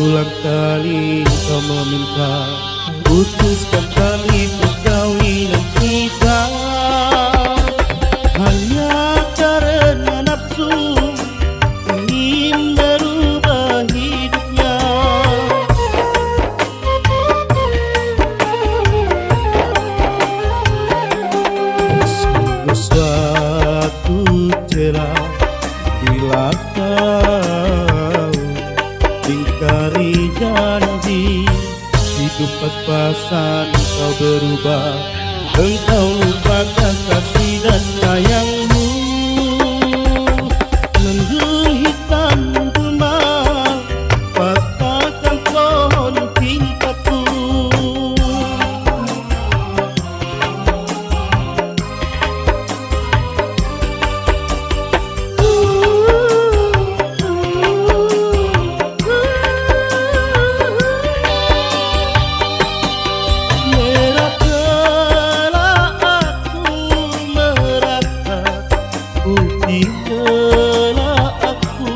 berulang kali kau meminta putuskan tali perkawinan kita, hanya karena nafsu ingin merubah hidupnya. Sungguh suatu cerah bila kau ingkari janji, hidup pas-pasan kau berubah, engkau lupakan kasih dan sayangmu. Mendung hitam gemar patahkan pohon cintaku. Putihkanlah aku,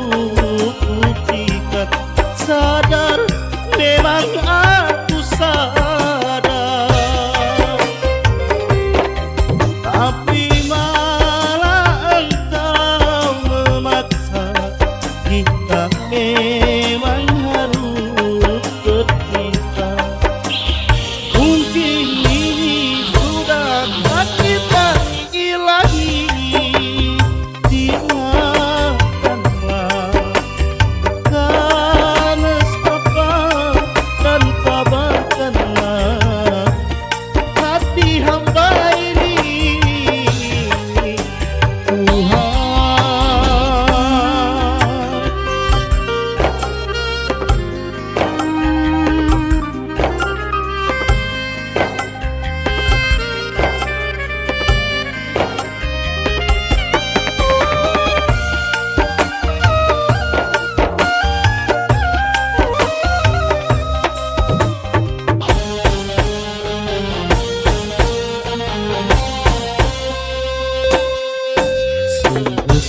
putihkan, sadar memang aku sadar, tapi malah engkau memaksa kita memang harus berpisah. Mungkin ini sudah takdir ilahi,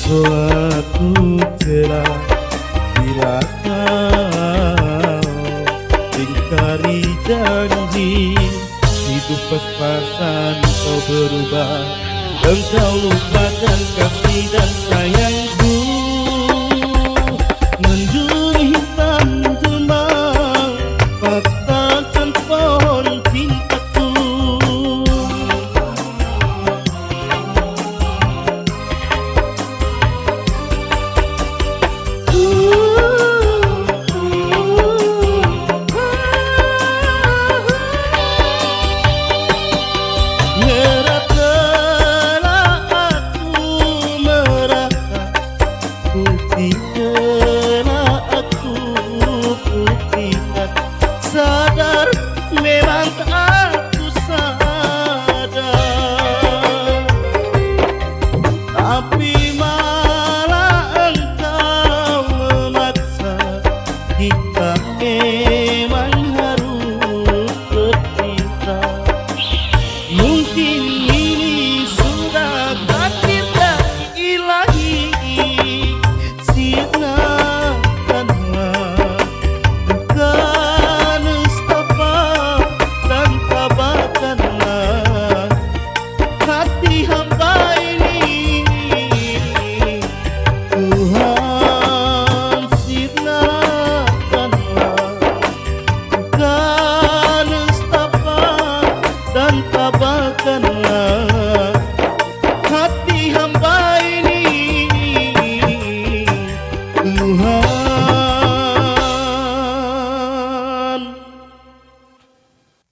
suatu cerah bila kau ingkari janji, hidup pas-pasan kau berubah, engkau lupakan kasih dan sayangku. Mendung hitam gemar patahkan pohon cintaku. Putihkanlah aku, putihkan, sadar memang aku sadar, tapi malah engkau memaksa kita memang harus berpisah. Mungkin ini sudah takdir ilahi, dan tabahkanlah hati hamba